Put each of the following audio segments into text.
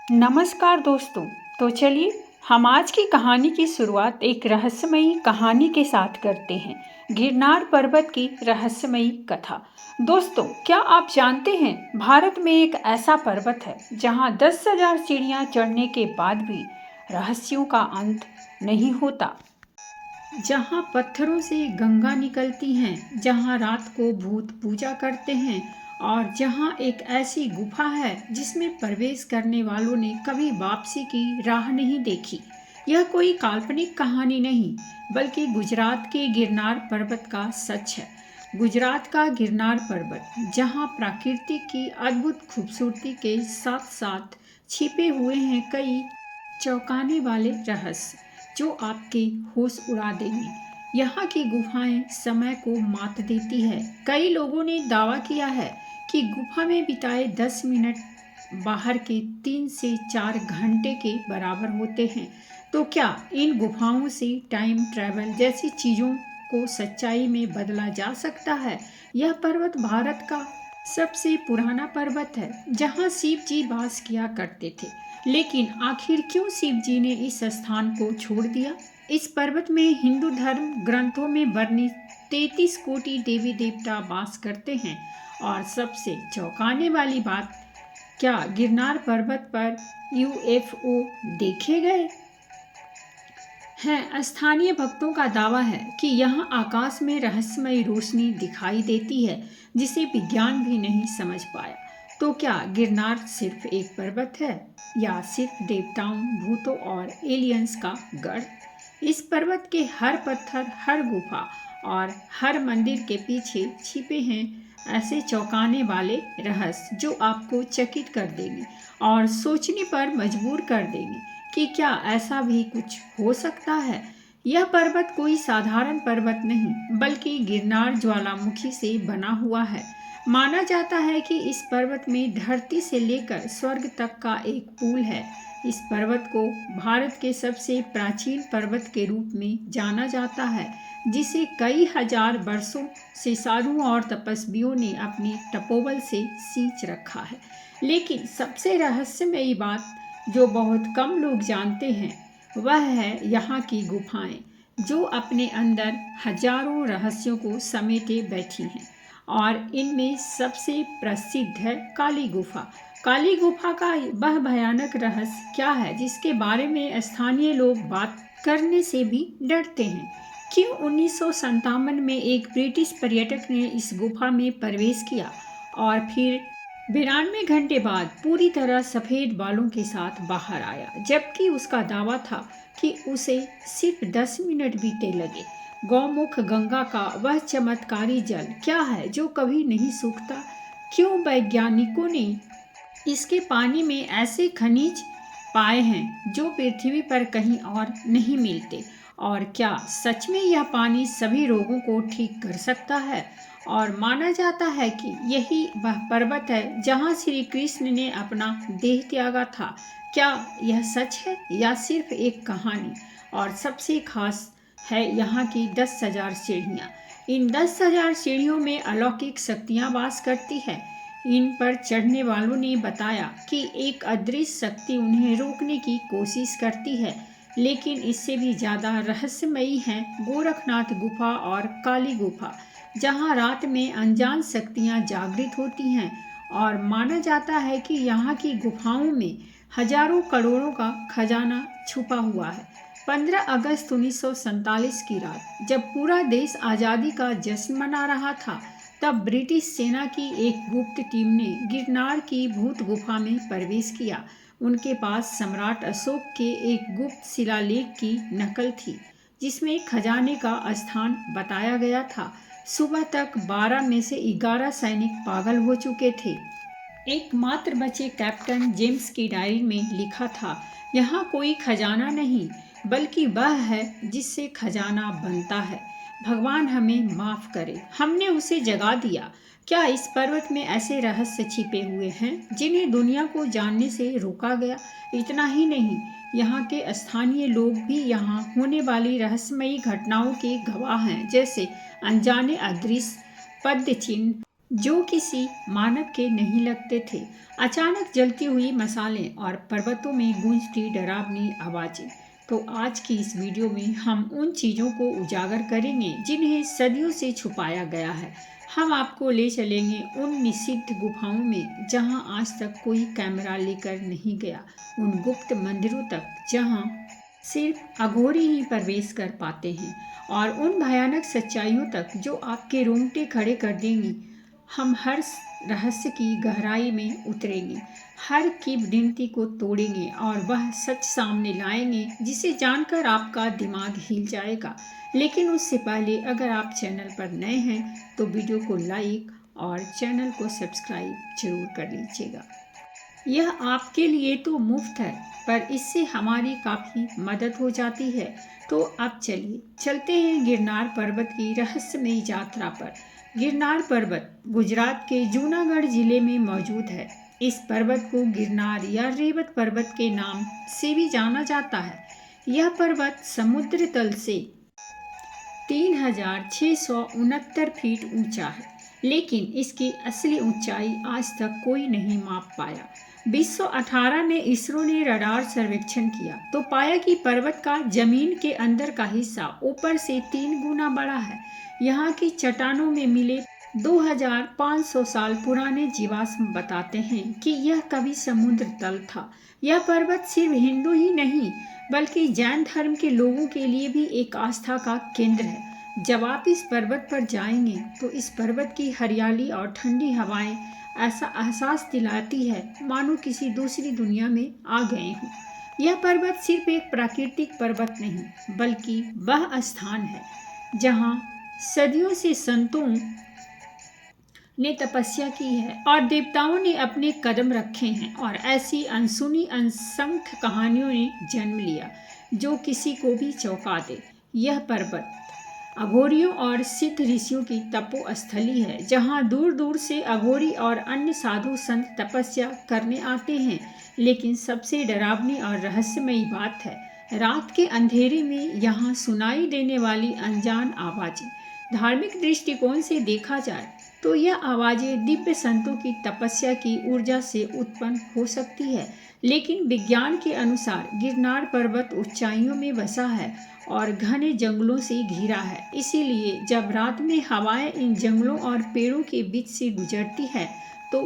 नमस्कार दोस्तों। तो चलिए हम आज की कहानी की शुरुआत एक रहस्यमयी कहानी के साथ करते हैं। गिरनार पर्वत की रहस्यमयी कथा। दोस्तों, क्या आप जानते हैं भारत में एक ऐसा पर्वत है जहां 10,000 सीढ़ियां चढ़ने के बाद भी रहस्यों का अंत नहीं होता। जहां पत्थरों से गंगा निकलती हैं, जहां रात को भूत पूजा करते हैं और जहां एक ऐसी गुफा है जिसमें प्रवेश करने वालों ने कभी वापसी की राह नहीं देखी। यह कोई काल्पनिक कहानी नहीं, बल्कि गुजरात के गिरनार पर्वत का सच है। गुजरात का गिरनार पर्वत, जहां प्रकृति की अद्भुत खूबसूरती के साथ साथ छिपे हुए हैं कई चौंकाने वाले रहस्य जो आपके होश उड़ा देंगे। यहाँ की गुफाएं समय को मात देती है। कई लोगों ने दावा किया है कि गुफा में बिताए 10 मिनट बाहर के 3 से 4 घंटे के बराबर होते हैं। तो क्या इन गुफाओं से टाइम ट्रैवल जैसी चीज़ों को सच्चाई में बदला जा सकता है? यह पर्वत भारत का सबसे पुराना पर्वत है जहाँ शिव जी वास किया करते थे। लेकिन आखिर क्यों शिव जी ने इस स्थान को छोड़ दिया? इस पर्वत में हिंदू धर्म ग्रंथों में वर्णित 33 कोटि देवी देवता वास करते हैं। और सबसे चौंकाने वाली बात, क्या गिरनार पर्वत पर यूएफओ देखे गए हैं? स्थानीय भक्तों का दावा है कि यहाँ आकाश में रहस्यमयी रोशनी दिखाई देती है जिसे विज्ञान भी नहीं समझ पाया। तो क्या गिरनार सिर्फ एक पर्वत है या सिर्फ देवताओं, भूतों और एलियंस का गढ़? इस पर्वत के हर पत्थर, हर गुफा और हर मंदिर के पीछे छिपे हैं ऐसे चौंकाने वाले रहस्य जो आपको चकित कर देंगे और सोचने पर मजबूर कर देंगे कि क्या ऐसा भी कुछ हो सकता है। यह पर्वत कोई साधारण पर्वत नहीं, बल्कि गिरनार ज्वालामुखी से बना हुआ है। माना जाता है कि इस पर्वत में धरती से लेकर स्वर्ग तक का एक पुल है। इस पर्वत को भारत के सबसे प्राचीन पर्वत के रूप में जाना जाता है, जिसे कई हजार वर्षों से साधुओं और तपस्वियों ने अपनी तपोबल से सींच रखा है। लेकिन सबसे रहस्यमयी बात जो बहुत कम लोग जानते हैं, वह है यहाँ की गुफाएं, जो अपने अंदर हजारों रहस्यों को समेटे बैठी हैं। और इनमें सबसे प्रसिद्ध है काली गुफा। काली गुफा का वह भयानक रहस्य क्या है जिसके बारे में स्थानीय लोग बात करने से भी डरते हैं? क्यों 1957 में एक ब्रिटिश पर्यटक ने इस गुफा में प्रवेश किया और फिर 92 घंटे बाद पूरी तरह सफ़ेद बालों के साथ बाहर आया, जबकि उसका दावा था कि उसे सिर्फ 10 मिनट बीते लगे? गौमुख गंगा का वह चमत्कारी जल क्या है जो कभी नहीं सूखता? क्यों वैज्ञानिकों ने इसके पानी में ऐसे खनिज पाए हैं जो पृथ्वी पर कहीं और नहीं मिलते? और क्या सच में यह पानी सभी रोगों को ठीक कर सकता है? और माना जाता है कि यही वह पर्वत है जहाँ श्री कृष्ण ने अपना देह त्यागा था। क्या यह सच है या सिर्फ एक कहानी? और सबसे खास है यहाँ की 10,000 सीढ़ियाँ। इन 10,000 सीढ़ियों में अलौकिक शक्तियाँ वास करती है। इन पर चढ़ने वालों ने बताया कि एक अदृश्य शक्ति उन्हें रोकने की कोशिश करती है। लेकिन इससे भी ज़्यादा रहस्यमयी है गोरखनाथ गुफा और काली गुफा, जहाँ रात में अनजान शक्तियाँ जागृत होती हैं। और माना जाता है कि यहाँ की गुफाओं में हजारों करोड़ों का खजाना छुपा हुआ है। 15 अगस्त 1947 की रात, जब पूरा देश आज़ादी का जश्न मना रहा था, तब ब्रिटिश सेना की एक गुप्त टीम ने गिरनार की भूत गुफा में प्रवेश किया। उनके पास सम्राट अशोक के एक गुप्त शिलालेख की नकल थी, जिसमें खजाने का स्थान बताया गया था। सुबह तक 12 में से 11 सैनिक पागल हो चुके थे। एकमात्र बचे कैप्टन जेम्स की डायरी में लिखा था, यहाँ कोई खजाना नहीं, बल्कि वह है जिससे खजाना बनता है। भगवान हमें माफ़ करे, हमने उसे जगा दिया। क्या इस पर्वत में ऐसे रहस्य छिपे हुए हैं जिन्हें दुनिया को जानने से रोका गया? इतना ही नहीं, यहाँ के स्थानीय लोग भी यहाँ होने वाली रहस्यमयी घटनाओं के गवाह हैं, जैसे अनजाने अदृश्य पद्य चिन्ह, जो किसी मानव के नहीं लगते थे। अचानक जलती हुई मसालें और पर्वतों में गूंजती डरावनी आवाजें। तो आज की इस वीडियो में हम उन चीज़ों को उजागर करेंगे जिन्हें सदियों से छुपाया गया है। हम आपको ले चलेंगे उन निषिद्ध गुफाओं में जहां आज तक कोई कैमरा लेकर नहीं गया, उन गुप्त मंदिरों तक जहां सिर्फ अघोरी ही प्रवेश कर पाते हैं, और उन भयानक सच्चाइयों तक जो आपके रोंगटे खड़े कर देंगी। हम हर रहस्य की गहराई में उतरेंगे, हर किंवदंती को तोड़ेंगे और वह सच सामने लाएंगे जिसे जानकर आपका दिमाग हिल जाएगा। लेकिन उससे पहले अगर आप चैनल पर नए हैं तो वीडियो को लाइक और चैनल को सब्सक्राइब जरूर कर लीजिएगा। यह आपके लिए तो मुफ्त है, पर इससे हमारी काफ़ी मदद हो जाती है। तो अब चलिए चलते हैं गिरनार पर्वत की रहस्यमयी यात्रा पर। गिरनार पर्वत गुजरात के जूनागढ़ जिले में मौजूद है। इस पर्वत को गिरनार या रेवत पर्वत के नाम से भी जाना जाता है। यह पर्वत समुद्र तल से 3669 फीट ऊंचा है, लेकिन इसकी असली ऊंचाई आज तक कोई नहीं माप पाया। 2018 में इसरो ने रडार सर्वेक्षण किया तो पाया कि पर्वत का जमीन के अंदर का हिस्सा ऊपर से 3 गुना बड़ा है। यहाँ की चट्टानों में मिले 2500 साल पुराने जीवाश्म बताते हैं कि यह कभी समुद्र तल था। यह पर्वत सिर्फ हिंदू ही नहीं बल्कि जैन धर्म के लोगों के लिए भी एक आस्था का केंद्र है। जब आप इस पर्वत पर जाएंगे तो इस पर्वत की हरियाली और ठंडी हवाएं ऐसा एहसास दिलाती है मानो किसी दूसरी दुनिया में आ गए हों। यह पर्वत सिर्फ एक प्राकृतिक पर्वत नहीं बल्कि वह स्थान है जहां सदियों से संतों ने तपस्या की है और देवताओं ने अपने कदम रखे हैं, और ऐसी अनसुनी असंख्य कहानियों ने जन्म लिया जो किसी को भी चौंका दे। यह पर्वत अघोरियों और सिद्ध ऋषियों की तपोस्थली है जहां दूर दूर से अघोरी और अन्य साधु संत तपस्या करने आते हैं। लेकिन सबसे डरावनी और रहस्यमयी बात है रात के अंधेरे में यहाँ सुनाई देने वाली अनजान आवाजें। धार्मिक दृष्टिकोण से देखा जाए तो यह आवाजें दिव्य संतों की तपस्या की ऊर्जा से उत्पन्न हो सकती है, लेकिन विज्ञान के अनुसार गिरनार पर्वत ऊंचाइयों में बसा है और घने जंगलों से घिरा है। इसीलिए जब रात में हवाएं इन जंगलों और पेड़ों के बीच से गुजरती है तो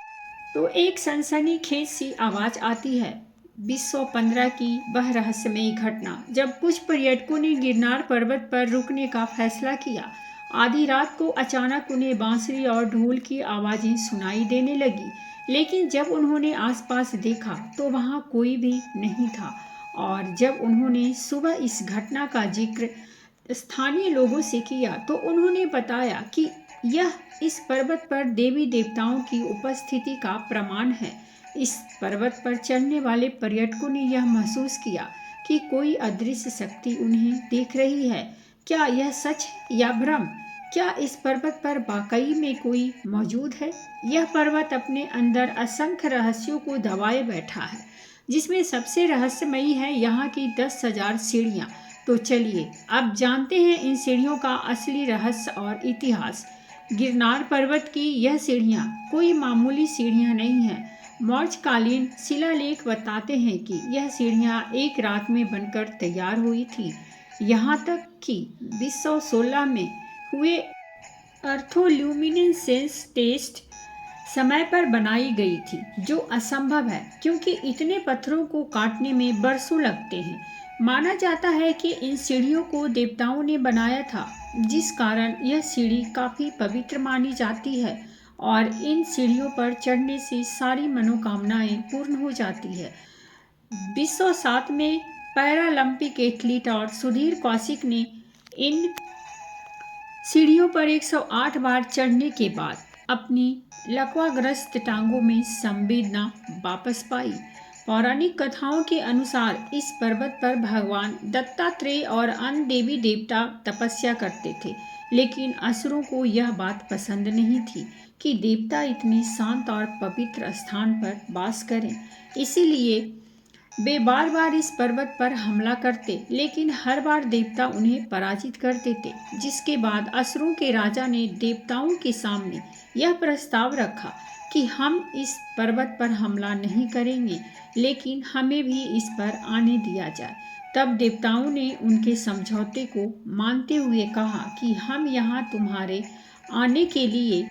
एक सनसनीखेज सी आवाज आती है। 2015 की वह रहस्यमयी घटना जब कुछ पर्यटकों ने गिरनार पर्वत पर रुकने का फैसला किया। आधी रात को अचानक उन्हें बांसुरी और ढोल की आवाजें सुनाई देने लगी, लेकिन जब उन्होंने आसपास देखा तो वहां कोई भी नहीं था। और जब उन्होंने सुबह इस घटना का जिक्र स्थानीय लोगों से किया तो उन्होंने बताया कि यह इस पर्वत पर देवी देवताओं की उपस्थिति का प्रमाण है। इस पर्वत पर चढ़ने वाले पर्यटकों ने यह महसूस किया कि कोई अदृश्य शक्ति उन्हें देख रही है। क्या यह सच या भ्रम? क्या इस पर्वत पर वाकई में कोई मौजूद है? यह पर्वत अपने अंदर असंख्य रहस्यों को दबाए बैठा है, जिसमें सबसे रहस्यमयी है यहाँ की 10,000 सीढ़ियाँ। तो चलिए अब जानते हैं इन सीढ़ियों का असली रहस्य और इतिहास। गिरनार पर्वत की यह सीढ़ियाँ कोई मामूली सीढ़ियाँ नहीं हैं। मौर्यकालीन शिलालेख बताते हैं कि यह सीढ़ियाँ एक रात में बनकर तैयार हुई थी। यहाँ तक कि 2016 में हुए अर्थोल्यूमिनेसेंस टेस्ट समय पर बनाई गई थी, जो असंभव है क्योंकि इतने पत्थरों को काटने में बरसों लगते हैं। माना जाता है कि इन सीढ़ियों को देवताओं ने बनाया था, जिस कारण यह सीढ़ी काफी पवित्र मानी जाती है और इन सीढ़ियों पर चढ़ने से सारी मनोकामनाएं पूर्ण हो जाती है। 2007 में पैरालंपिक एथलीट और सुधीर कौशिक ने इन सीढ़ियों पर 108 बार चढ़ने के बाद अपनी लकवाग्रस्त टांगों में संवेदना वापस पाई। पौराणिक कथाओं के अनुसार इस पर्वत पर भगवान दत्तात्रेय और अन्य देवी देवता तपस्या करते थे, लेकिन असुरों को यह बात पसंद नहीं थी कि देवता इतने शांत और पवित्र स्थान पर वास करें। इसीलिए वे बार बार इस पर्वत पर हमला करते, लेकिन हर बार देवता उन्हें पराजित कर देते। जिसके बाद असुरों के राजा ने देवताओं के सामने यह प्रस्ताव रखा कि हम इस पर्वत पर हमला नहीं करेंगे, लेकिन हमें भी इस पर आने दिया जाए। तब देवताओं ने उनके समझौते को मानते हुए कहा कि हम यहाँ तुम्हारे आने के लिए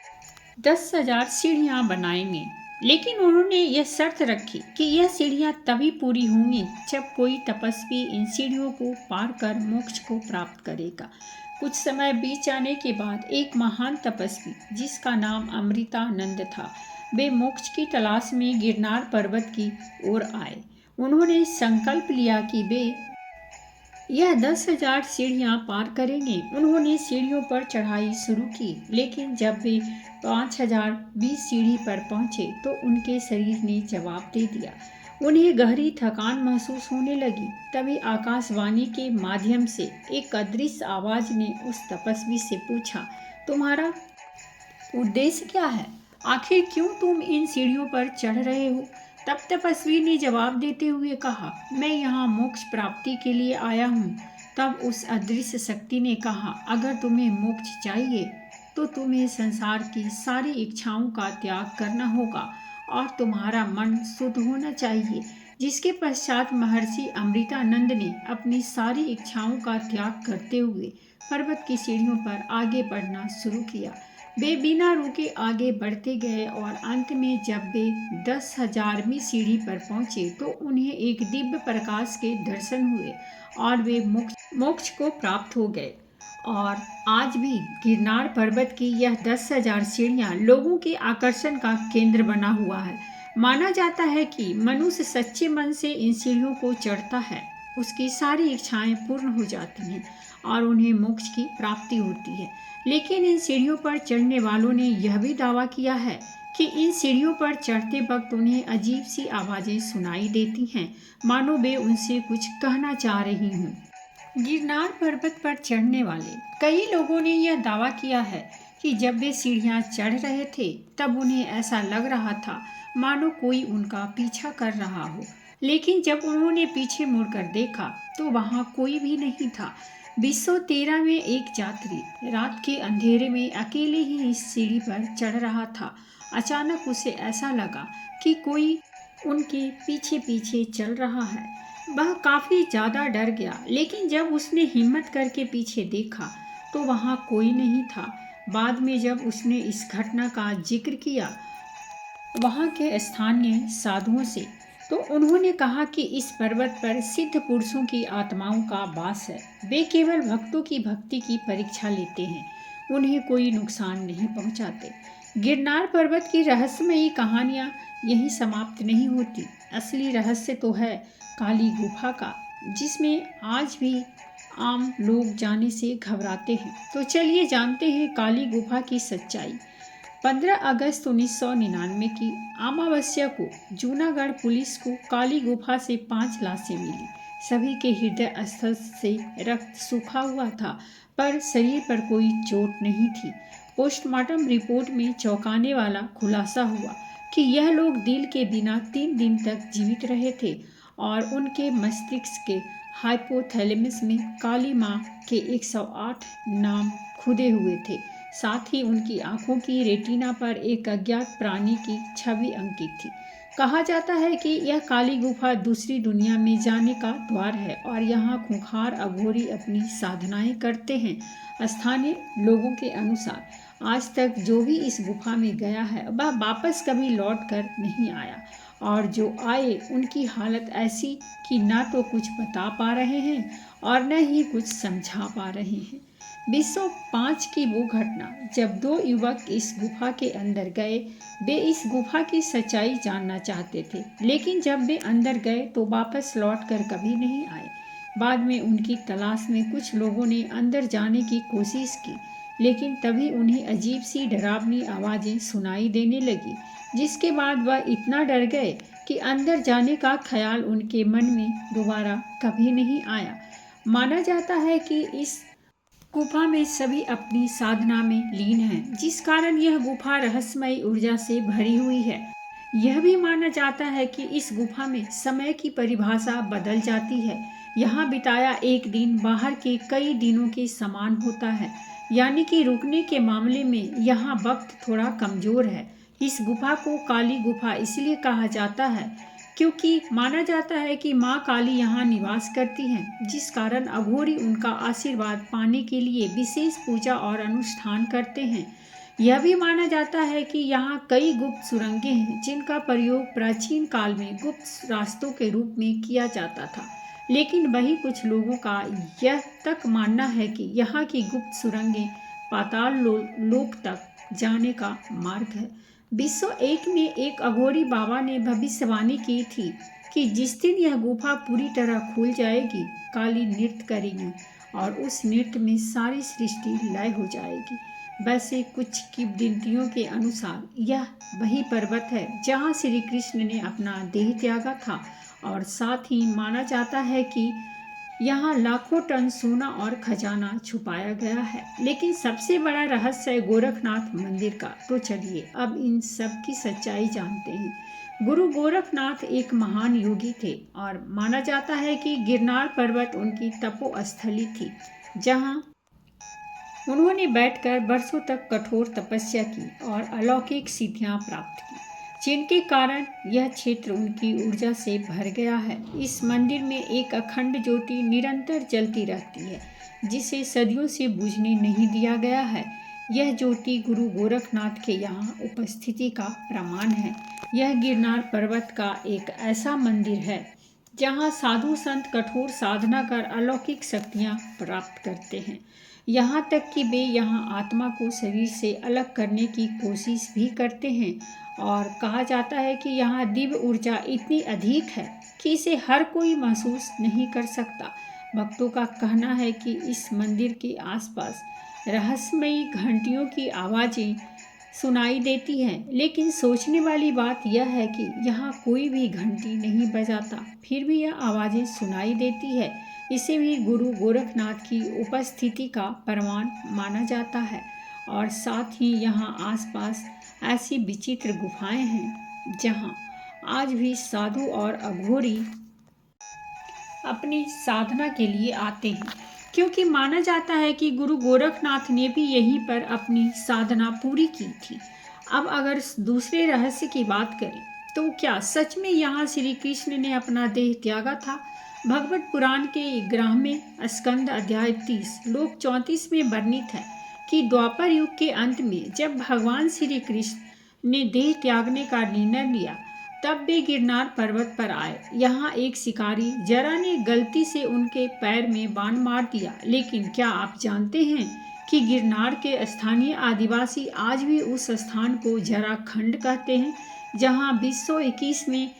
10,000 सीढ़ियाँ बनाएंगे, लेकिन उन्होंने यह शर्त रखी कि यह सीढ़ियाँ तभी पूरी होंगी जब कोई तपस्वी इन सीढ़ियों को पार कर मोक्ष को प्राप्त करेगा। कुछ समय बीत जाने के बाद एक महान तपस्वी, जिसका नाम अमृतानंद था, वे मोक्ष की तलाश में गिरनार पर्वत की ओर आए। उन्होंने संकल्प लिया कि वे यह 10,000 सीढ़ियाँ पार करेंगे। उन्होंने सीढ़ियों पर चढ़ाई शुरू की, लेकिन जब वे 5,020 सीढ़ी पर पहुँचे तो उनके शरीर ने जवाब दे दिया। उन्हें गहरी थकान महसूस होने लगी। तभी आकाशवाणी के माध्यम से एक अदृश्य आवाज ने उस तपस्वी से पूछा, तुम्हारा उद्देश्य क्या है? आखिर क्यों तुम इन सीढ़ियों पर चढ़ रहे हो? तब तपस्वी ने जवाब देते हुए कहा, मैं यहाँ मोक्ष प्राप्ति के लिए आया हूँ। तब उस अदृश्य शक्ति ने कहा, अगर तुम्हें मोक्ष चाहिए तो तुम्हें संसार की सारी इच्छाओं का त्याग करना होगा और तुम्हारा मन शुद्ध होना चाहिए। जिसके पश्चात महर्षि अमृतानंद ने अपनी सारी इच्छाओं का त्याग करते हुए पर्वत की सीढ़ियों पर आगे बढ़ना शुरू किया। वे बिना रुके आगे बढ़ते गए और अंत में जब वे 10,000वीं सीढ़ी पर पहुंचे तो उन्हें एक दिव्य प्रकाश के दर्शन हुए और वे मोक्ष को प्राप्त हो गए। और आज भी गिरनार पर्वत की यह 10,000 सीढ़ियाँ लोगों के आकर्षण का केंद्र बना हुआ है। माना जाता है कि मनुष्य सच्चे मन से इन सीढ़ियों को चढ़ता है, उसकी सारी इच्छाएं पूर्ण हो जाती हैं और उन्हें मोक्ष की प्राप्ति होती है। लेकिन इन सीढ़ियों पर चढ़ने वालों ने यह भी दावा किया है कि इन सीढ़ियों पर चढ़ते वक्त उन्हें अजीब सी आवाज़ें सुनाई देती हैं, मानो वे उनसे कुछ कहना चाह रही हों। गिरनार पर्वत पर चढ़ने वाले कई लोगों ने यह दावा किया है कि जब वे सीढ़ियाँ चढ़ रहे थे तब उन्हें ऐसा लग रहा था मानो कोई उनका पीछा कर रहा हो। लेकिन जब उन्होंने पीछे मुड़कर देखा तो वहाँ कोई भी नहीं था। 213 में एक यात्री रात के अंधेरे में अकेले ही इस सीढ़ी पर चढ़ रहा था। अचानक उसे ऐसा लगा कि कोई उनके पीछे पीछे चल रहा है। वह काफ़ी ज़्यादा डर गया, लेकिन जब उसने हिम्मत करके पीछे देखा तो वहाँ कोई नहीं था। बाद में जब उसने इस घटना का जिक्र किया वहाँ के स्थानीय साधुओं से, तो उन्होंने कहा कि इस पर्वत पर सिद्ध पुरुषों की आत्माओं का वास है। वे केवल भक्तों की भक्ति की परीक्षा लेते हैं, उन्हें कोई नुकसान नहीं पहुँचाते। गिरनार पर्वत की रहस्यमयी कहानियाँ यहीं समाप्त नहीं होती। असली रहस्य तो है काली गुफा का, जिसमें आज भी आम लोग जाने से घबराते हैं। तो चलिए जानते हैं काली गुफा की सच्चाई। 15 अगस्त 1999 की अमावस्या को जूनागढ़ पुलिस को काली गुफा से 5 लाशें मिली। सभी के हृदय स्थल से रक्त सूखा हुआ था, पर शरीर पर कोई चोट नहीं थी। पोस्टमार्टम रिपोर्ट में चौंकाने वाला खुलासा हुआ कि यह लोग दिल के बिना 3 दिन तक जीवित रहे थे और उनके मस्तिष्क के हाइपोथैलेमस में काली माँ के 108 नाम खुदे हुए थे। साथ ही उनकी आंखों की रेटिना पर एक अज्ञात प्राणी की छवि अंकित थी। कहा जाता है कि यह काली गुफा दूसरी दुनिया में जाने का द्वार है और यहाँ खूंखार अघोरी अपनी साधनाएं करते हैं। स्थानीय लोगों के अनुसार आज तक जो भी इस गुफा में गया है वह वापस कभी लौट कर नहीं आया, और जो आए उनकी हालत ऐसी कि ना तो कुछ बता पा रहे हैं और न ही कुछ समझा पा रहे हैं। 205 की वो घटना जब 2 युवक इस गुफा के अंदर गए। वे इस गुफा की सच्चाई जानना चाहते थे, लेकिन जब वे अंदर गए तो वापस लौटकर कभी नहीं आए। बाद में उनकी तलाश में कुछ लोगों ने अंदर जाने की कोशिश की, लेकिन तभी उन्हें अजीब सी डरावनी आवाज़ें सुनाई देने लगी, जिसके बाद वह इतना डर गए कि अंदर जाने का ख्याल उनके मन में दोबारा कभी नहीं आया। माना जाता है कि इस गुफा में सभी अपनी साधना में लीन हैं, जिस कारण यह गुफा रहस्यमयी ऊर्जा से भरी हुई है। यह भी माना जाता है कि इस गुफा में समय की परिभाषा बदल जाती है। यहाँ बिताया एक दिन बाहर के कई दिनों के समान होता है, यानी कि रुकने के मामले में यहाँ वक्त थोड़ा कमजोर है। इस गुफा को काली गुफा इसलिए कहा जाता है क्योंकि माना जाता है कि माँ काली यहाँ निवास करती हैं, जिस कारण अघोरी उनका आशीर्वाद पाने के लिए विशेष पूजा और अनुष्ठान करते हैं। यह भी माना जाता है कि यहाँ कई गुप्त सुरंगें हैं जिनका प्रयोग प्राचीन काल में गुप्त रास्तों के रूप में किया जाता था। लेकिन वही कुछ लोगों का यह तक मानना है कि यहाँ की गुप्त सुरंगें पाताल लोक तक जाने का मार्ग है। 201 में एक अघोरी बाबा ने भविष्यवाणी की थी कि जिस दिन यह गुफा पूरी तरह खुल जाएगी, काली नृत्य करेगी और उस नृत्य में सारी सृष्टि लय हो जाएगी। वैसे कुछ किंवदंतियों के अनुसार यह वही पर्वत है जहाँ श्री कृष्ण ने अपना देह त्यागा था, और साथ ही माना जाता है कि यहाँ लाखों टन सोना और खजाना छुपाया गया है। लेकिन सबसे बड़ा रहस्य है गोरखनाथ मंदिर का। तो चलिए अब इन सब की सच्चाई जानते हैं। गुरु गोरखनाथ एक महान योगी थे और माना जाता है कि गिरनार पर्वत उनकी तपोस्थली थी, जहाँ उन्होंने बैठकर वर्षों तक कठोर तपस्या की और अलौकिक सिद्धियां प्राप्त की, जिनके कारण यह क्षेत्र उनकी ऊर्जा से भर गया है। इस मंदिर में एक अखंड ज्योति निरंतर जलती रहती है, जिसे सदियों से बुझने नहीं दिया गया है। यह ज्योति गुरु गोरखनाथ के यहाँ उपस्थिति का प्रमाण है। यह गिरनार पर्वत का एक ऐसा मंदिर है जहाँ साधु संत कठोर साधना कर अलौकिक शक्तियाँ प्राप्त करते हैं, यहाँ तक कि वे यहाँ आत्मा को शरीर से अलग करने की कोशिश भी करते हैं। और कहा जाता है कि यहाँ दिव्य ऊर्जा इतनी अधिक है कि इसे हर कोई महसूस नहीं कर सकता। भक्तों का कहना है कि इस मंदिर के आसपास रहस्यमयी घंटियों की आवाज़ें सुनाई देती हैं, लेकिन सोचने वाली बात यह है कि यहाँ कोई भी घंटी नहीं बजाता, फिर भी यह आवाज़ें सुनाई देती है। इसे भी गुरु गोरखनाथ की उपस्थिति का प्रमाण माना जाता है। और साथ ही यहाँ आसपास ऐसी विचित्र गुफाएं हैं जहाँ आज भी साधु और अघोरी अपनी साधना के लिए आते हैं, क्योंकि माना जाता है कि गुरु गोरखनाथ ने भी यहीं पर अपनी साधना पूरी की थी। अब अगर दूसरे रहस्य की बात करें तो क्या सच में यहाँ श्री कृष्ण ने अपना देह त्यागा था? भगवत पुराण के 11वें स्कंद अध्याय 30 श्लोक 34 में वर्णित है कि द्वापर युग के अंत में जब भगवान श्री कृष्ण ने देह त्यागने का निर्णय लिया, तब वे गिरनार पर्वत पर आए। यहाँ एक शिकारी जरा ने गलती से उनके पैर में बाण मार दिया। लेकिन क्या आप जानते हैं कि गिरनार के स्थानीय आदिवासी आज भी उस स्थान को जरा खंड कहते हैं, जहाँ 2021 में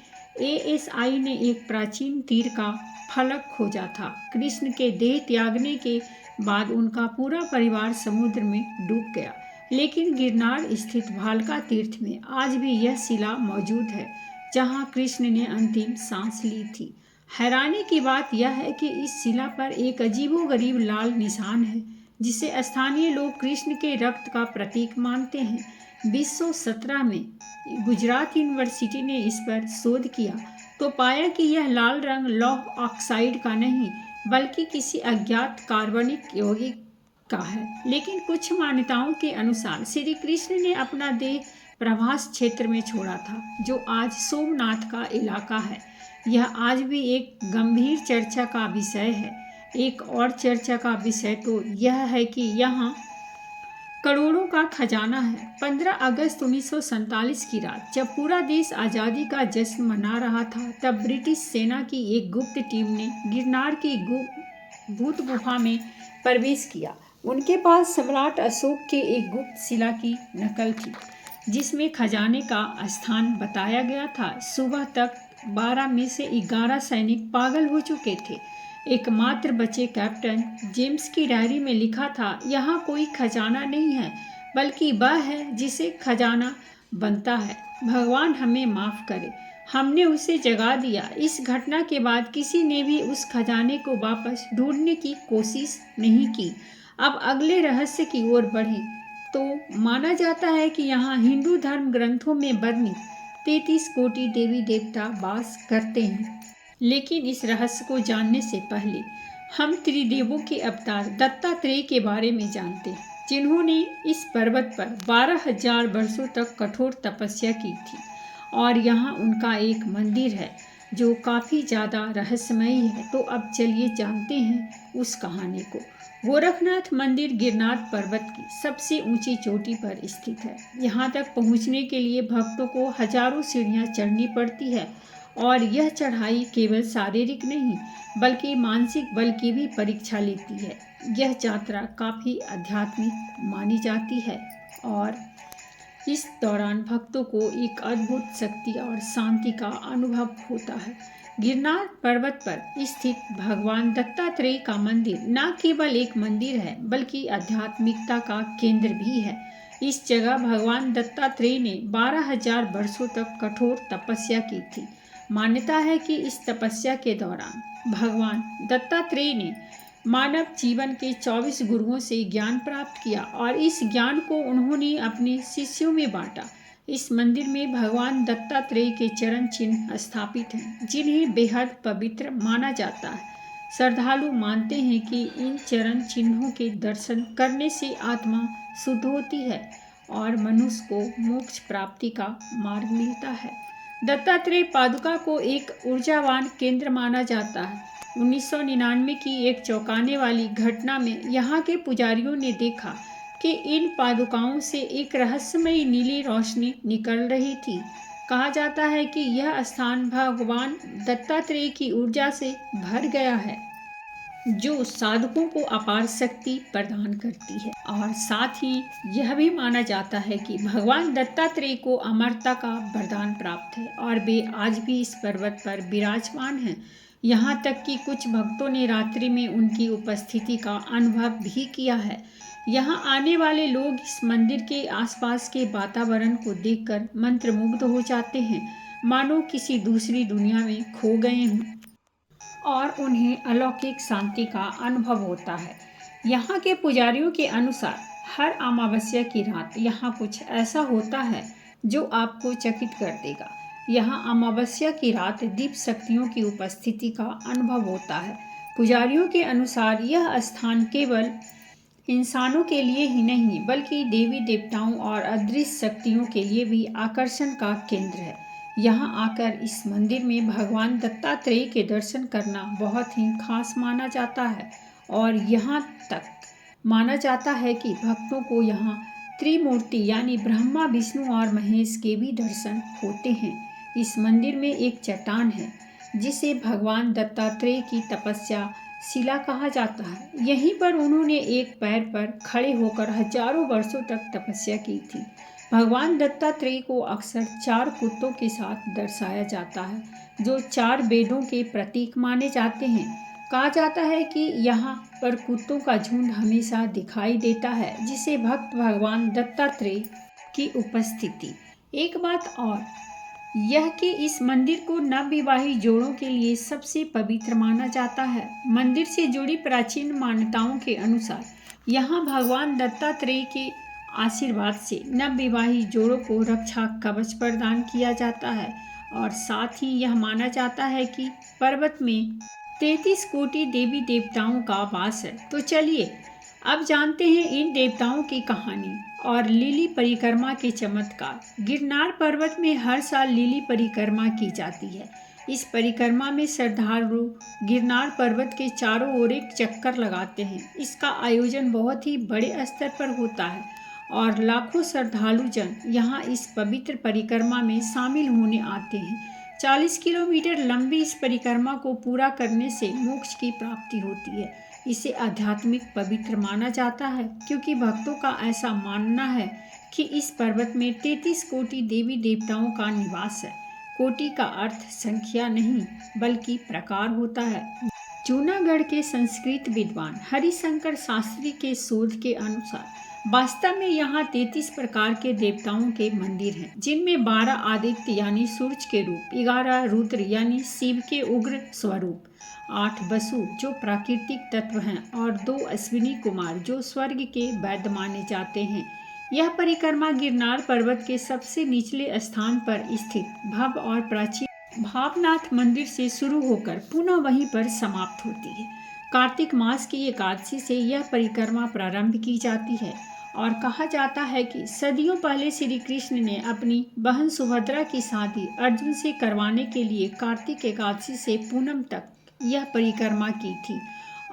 ASI ने एक प्राचीन तीर का फलक खोजा था। कृष्ण के देह त्यागने के बाद उनका पूरा परिवार समुद्र में डूब गया, लेकिन गिरनार स्थित भालका तीर्थ में आज भी यह शिला मौजूद है जहां कृष्ण ने अंतिम सांस ली थी। हैरानी की बात यह है कि इस शिला पर एक अजीबोगरीब लाल निशान है, जिसे स्थानीय लोग कृष्ण के रक्त का प्रतीक मानते हैं। 2017 में गुजरात यूनिवर्सिटी ने इस पर शोध किया तो पाया कि यह लाल रंग लौह ऑक्साइड का नहीं बल्कि किसी अज्ञात कार्बनिक यौगिक का है। लेकिन कुछ मान्यताओं के अनुसार श्री कृष्ण ने अपना देह प्रभास क्षेत्र में छोड़ा था, जो आज सोमनाथ का इलाका है। यह आज भी एक गंभीर चर्चा का विषय है। एक और चर्चा का विषय तो यह है कि यहाँ करोड़ों का खजाना है। 15 अगस्त 1947 की रात जब पूरा देश आज़ादी का जश्न मना रहा था, तब ब्रिटिश सेना की एक गुप्त टीम ने गिरनार की भूत गुफा में प्रवेश किया। उनके पास सम्राट अशोक के एक गुप्त शिला की नकल थी, जिसमें खजाने का स्थान बताया गया था। सुबह तक 12 में से 11 सैनिक पागल हो चुके थे। एकमात्र बचे कैप्टन जेम्स की डायरी में लिखा था, यहाँ कोई खजाना नहीं है, बल्कि वह है जिसे खजाना बनता है। भगवान हमें माफ़ करे, हमने उसे जगा दिया। इस घटना के बाद किसी ने भी उस खजाने को वापस ढूंढने की कोशिश नहीं की। अब अगले रहस्य की ओर बढ़ें तो माना जाता है कि यहाँ हिंदू धर्म ग्रंथों में वर्णित 33 कोटि देवी देवता वास करते हैं। लेकिन इस रहस्य को जानने से पहले हम त्रिदेवों के अवतार दत्तात्रेय के बारे में जानते हैं, जिन्होंने इस पर्वत पर 12,000 वर्षों तक कठोर तपस्या की थी। और यहाँ उनका एक मंदिर है जो काफ़ी ज़्यादा रहस्यमयी है। तो अब चलिए जानते हैं उस कहानी को। गोरखनाथ मंदिर गिरनार पर्वत की सबसे ऊंची चोटी पर स्थित है। यहाँ तक पहुँचने के लिए भक्तों को हजारों सीढ़ियाँ चढ़नी पड़ती है और यह चढ़ाई केवल शारीरिक नहीं बल्कि मानसिक बल की भी परीक्षा लेती है। यह यात्रा काफ़ी आध्यात्मिक मानी जाती है और इस दौरान भक्तों को एक अद्भुत शक्ति और शांति का अनुभव होता है। गिरनार पर्वत पर स्थित भगवान दत्तात्रेय का मंदिर न केवल एक मंदिर है बल्कि आध्यात्मिकता का केंद्र भी है। इस जगह भगवान दत्तात्रेय ने 12,000 वर्षों तक कठोर तपस्या की थी। मान्यता है कि इस तपस्या के दौरान भगवान दत्तात्रेय ने मानव जीवन के 24 गुरुओं से ज्ञान प्राप्त किया और इस ज्ञान को उन्होंने अपने शिष्यों में बांटा। इस मंदिर में भगवान दत्तात्रेय के चरण चिन्ह स्थापित हैं, जिन्हें बेहद पवित्र माना जाता है। श्रद्धालु मानते हैं कि इन चरण चिन्हों के दर्शन करने से आत्मा शुद्ध होती है और मनुष्य को मोक्ष प्राप्ति का मार्ग मिलता है। दत्तात्रेय पादुका को एक ऊर्जावान केंद्र माना जाता है। 1999 की एक चौंकाने वाली घटना में यहाँ के पुजारियों ने देखा कि इन पादुकाओं से एक रहस्यमयी नीली रोशनी निकल रही थी। कहा जाता है कि यह स्थान भगवान दत्तात्रेय की ऊर्जा से भर गया है, जो साधकों को अपार शक्ति प्रदान करती है। और साथ ही यह भी माना जाता है कि भगवान दत्तात्रेय को अमरता का वरदान प्राप्त है और वे आज भी इस पर्वत पर विराजमान हैं। यहाँ तक कि कुछ भक्तों ने रात्रि में उनकी उपस्थिति का अनुभव भी किया है। यहाँ आने वाले लोग इस मंदिर के आसपास के वातावरण को देखकर मंत्रमुग्ध हो जाते हैं, मानो किसी दूसरी दुनिया में खो गए हों और उन्हें अलौकिक शांति का अनुभव होता है। यहाँ के पुजारियों के अनुसार हर अमावस्या की रात यहाँ कुछ ऐसा होता है जो आपको चकित कर देगा। यहाँ अमावस्या की रात दिव्य शक्तियों की उपस्थिति का अनुभव होता है। पुजारियों के अनुसार यह स्थान केवल इंसानों के लिए ही नहीं बल्कि देवी देवताओं और अदृश्य शक्तियों के लिए भी आकर्षण का केंद्र है। यहाँ आकर इस मंदिर में भगवान दत्तात्रेय के दर्शन करना बहुत ही खास माना जाता है और यहाँ तक माना जाता है कि भक्तों को यहाँ त्रिमूर्ति यानी ब्रह्मा, विष्णु और महेश के भी दर्शन होते हैं। इस मंदिर में एक चट्टान है जिसे भगवान दत्तात्रेय की तपस्या शिला कहा जाता है। यहीं पर उन्होंने एक पैर पर खड़े होकर हजारों वर्षों तक तपस्या की थी। भगवान दत्तात्रेय को अक्सर 4 कुत्तों के साथ दर्शाया जाता है, जो 4 वेदों के प्रतीक माने जाते हैं। कहा जाता है कि यहाँ पर कुत्तों का झुंड हमेशा दिखाई देता है, जिसे भक्त भगवान दत्तात्रेय की उपस्थिति। एक बात और यह कि इस मंदिर को नवविवाहित जोड़ों के लिए सबसे पवित्र माना जाता है। मंदिर से जुड़ी प्राचीन मान्यताओं के अनुसार यहाँ भगवान दत्तात्रेय के आशीर्वाद से नवविवाहित जोड़ों को रक्षा कवच प्रदान किया जाता है और साथ ही यह माना जाता है कि पर्वत में 33 कोटि देवी देवताओं का वास है। तो चलिए अब जानते हैं इन देवताओं की कहानी और लिली परिक्रमा के चमत्कार। गिरनार पर्वत में हर साल लिली परिक्रमा की जाती है। इस परिक्रमा में श्रद्धालु गिरनार पर्वत के चारों ओर एक चक्कर लगाते हैं। इसका आयोजन बहुत ही बड़े स्तर पर होता है और लाखों श्रद्धालु जन यहाँ इस पवित्र परिक्रमा में शामिल होने आते हैं। 40 किलोमीटर लंबी इस परिक्रमा को पूरा करने से मोक्ष की प्राप्ति होती है। इसे आध्यात्मिक पवित्र माना जाता है क्योंकि भक्तों का ऐसा मानना है कि इस पर्वत में 33 कोटि देवी देवताओं का निवास है। कोटि का अर्थ संख्या नहीं बल्कि प्रकार होता है। जूनागढ़ के संस्कृत विद्वान हरिशंकर शास्त्री के शोध के अनुसार वास्तव में यहाँ 33 प्रकार के देवताओं के मंदिर हैं, जिनमें 12 आदित्य यानी सूर्य के रूप, 11 रुद्र यानी शिव के उग्र स्वरूप, 8 वसु जो प्राकृतिक तत्व हैं और 2 अश्विनी कुमार जो स्वर्ग के वैद्य माने जाते हैं। यह परिक्रमा गिरनार पर्वत के सबसे निचले स्थान पर स्थित भव्य और प्राचीन भावनाथ मंदिर से शुरू होकर पुनः वहीं पर समाप्त होती है। कार्तिक मास की एकादशी से यह परिक्रमा प्रारंभ की जाती है और कहा जाता है कि सदियों पहले श्री कृष्ण ने अपनी बहन सुभद्रा की शादी अर्जुन से करवाने के लिए कार्तिक एकादशी से पूनम तक यह परिक्रमा की थी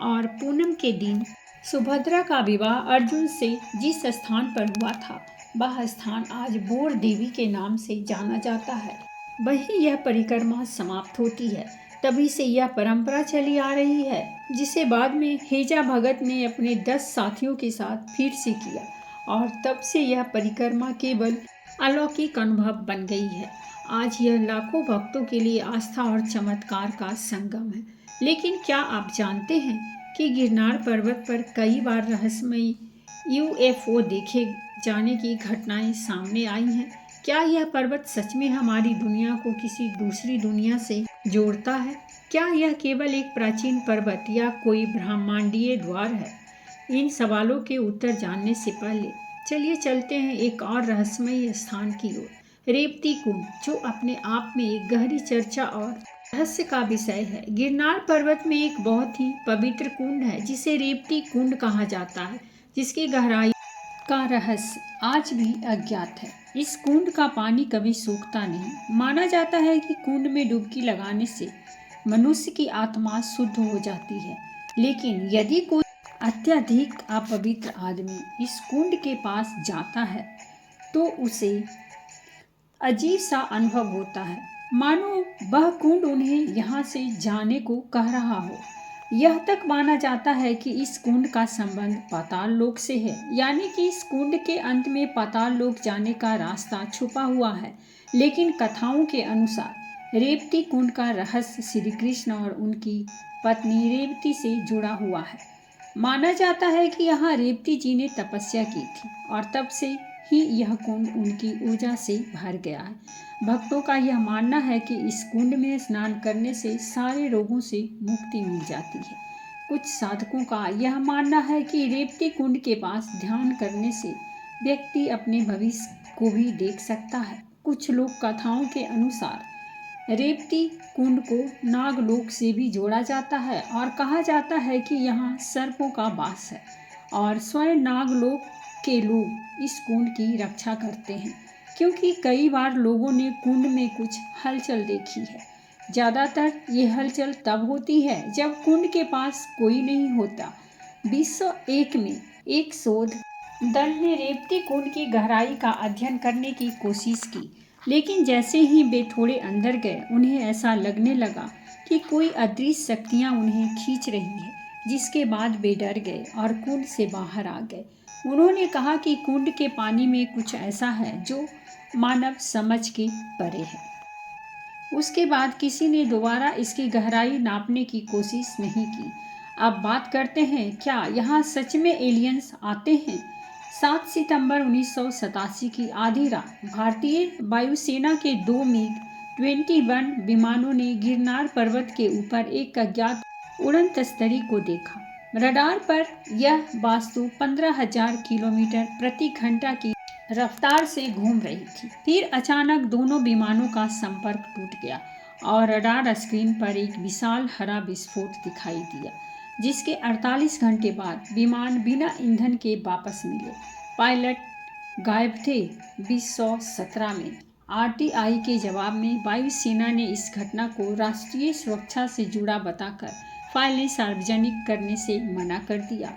और पूनम के दिन सुभद्रा का विवाह अर्जुन से जिस स्थान पर हुआ था वह स्थान आज बोर देवी के नाम से जाना जाता है। वहीं यह परिक्रमा समाप्त होती है। तभी से यह परंपरा चली आ रही है, जिसे बाद में हेजा भगत ने अपने 10 साथियों के साथ फिर से किया और तब से यह परिक्रमा केवल अलौकिक अनुभव बन गई है। आज यह लाखों भक्तों के लिए आस्था और चमत्कार का संगम है। लेकिन क्या आप जानते हैं कि गिरनार पर्वत पर कई बार रहस्यमयी UFO देखे जाने की घटनाएं सामने आई हैं? क्या यह पर्वत सच में हमारी दुनिया को किसी दूसरी दुनिया से जोड़ता है? क्या यह केवल एक प्राचीन पर्वत या कोई ब्रह्मांडीय द्वार है? इन सवालों के उत्तर जानने से पहले चलिए चलते हैं एक और रहस्यमयी स्थान की ओर, रेवती कुंड, जो अपने आप में एक गहरी चर्चा और रहस्य का विषय है। गिरनार पर्वत में एक बहुत ही पवित्र कुंड है जिसे रेवती कुंड कहा जाता है, जिसकी गहराई का रहस्य आज भी अज्ञात है। इस कुंड का पानी कभी सूखता नहीं। माना जाता है कि कुंड में डुबकी लगाने से मनुष्य की आत्मा शुद्ध हो जाती है, लेकिन यदि कोई अत्यधिक अपवित्र आदमी इस कुंड के पास जाता है तो उसे अजीब सा अनुभव होता है, मानो वह कुंड उन्हें यहाँ से जाने को कह रहा हो। यह तक माना जाता है कि इस कुंड का संबंध पाताल लोक से है, यानी कि इस कुंड के अंत में पाताल लोक जाने का रास्ता छुपा हुआ है। लेकिन कथाओं के अनुसार रेवती कुंड का रहस्य श्री कृष्ण और उनकी पत्नी रेवती से जुड़ा हुआ है। माना जाता है कि यहाँ रेवती जी ने तपस्या की थी और तब से ही यह कुंड उनकी ऊर्जा से भर गया है। भक्तों का यह मानना है कि इस कुंड में स्नान करने से सारे रोगों से मुक्ति मिल जाती है। कुछ साधकों का यह मानना है कि रेवती कुंड के पास ध्यान करने से व्यक्ति अपने भविष्य को भी देख सकता है। कुछ लोक कथाओं के अनुसार रेवती कुंड को नागलोक से भी जोड़ा जाता है और कहा जाता है कि यहाँ सर्पों का वास है और स्वयं नागलोक के लोग इस कुंड की रक्षा करते हैं, क्योंकि कई बार लोगों ने कुंड में कुछ हलचल देखी है। ज़्यादातर ये हलचल तब होती है जब कुंड के पास कोई नहीं होता। 2001 में एक शोध दल ने रेवती कुंड की गहराई का अध्ययन करने की कोशिश की, लेकिन जैसे ही वे थोड़े अंदर गए उन्हें ऐसा लगने लगा कि कोई अदृश्य शक्तियाँ उन्हें खींच रही हैं, जिसके बाद वे डर गए और कुंड से बाहर आ गए। उन्होंने कहा कि कुंड के पानी में कुछ ऐसा है जो मानव समझ के परे है। उसके बाद किसी ने दोबारा इसकी गहराई नापने की कोशिश नहीं की। अब बात करते हैं, क्या यहाँ सच में एलियंस आते हैं? 7 सितंबर 1987 की आधी रात भारतीय वायुसेना के 2 MiG-21 विमानों ने गिरनार पर्वत के ऊपर एक अज्ञात उड़न तस्तरी को देखा। रडार पर यह वास्तु 15,000 किलोमीटर प्रति घंटा की रफ्तार से घूम रही थी। फिर अचानक दोनों विमानों का संपर्क टूट गया और रडार स्क्रीन पर एक विशाल हरा विस्फोट दिखाई दिया, जिसके 48 घंटे बाद विमान बिना ईंधन के वापस मिले। पायलट गायब थे। 2017 में RTI के जवाब में वायुसेना ने इस घटना को राष्ट्रीय सुरक्षा से जुड़ा बताकर फाइलें सार्वजनिक करने से मना कर दिया।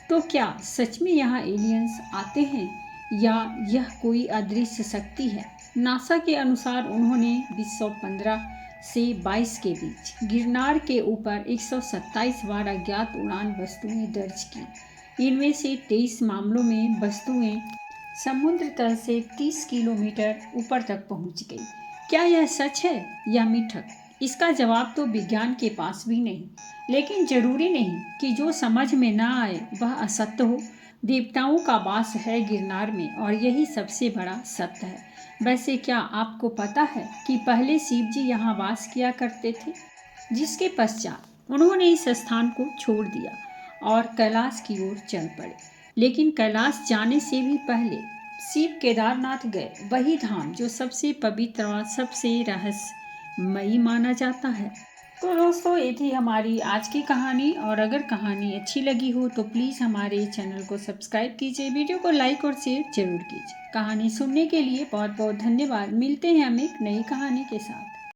तो क्या सच में यहाँ एलियंस आते हैं या यह कोई अदृश्य शक्ति है? नासा के अनुसार उन्होंने 2015 से 22 के बीच गिरनार के ऊपर 127 बार अज्ञात उड़ान वस्तुएं दर्ज की। इनमें से 23 मामलों में वस्तुएं समुद्र तल से 30 किलोमीटर ऊपर तक पहुंच गई। क्या यह सच है या मिथक? इसका जवाब तो विज्ञान के पास भी नहीं, लेकिन जरूरी नहीं कि जो समझ में ना आए वह असत्य हो। देवताओं का वास है गिरनार में और यही सबसे बड़ा सत्य है। वैसे क्या आपको पता है कि पहले शिव जी यहाँ वास किया करते थे, जिसके पश्चात उन्होंने इस स्थान को छोड़ दिया और कैलाश की ओर चल पड़े। लेकिन कैलाश जाने से भी पहले शिव केदारनाथ गए, वही धाम जो सबसे पवित्र और सबसे रहस्यमयी माना जाता है। तो दोस्तों, ये थी हमारी आज की कहानी, और अगर कहानी अच्छी लगी हो तो प्लीज़ हमारे चैनल को सब्सक्राइब कीजिए, वीडियो को लाइक और शेयर जरूर कीजिए। कहानी सुनने के लिए बहुत बहुत धन्यवाद। मिलते हैं हम एक नई कहानी के साथ।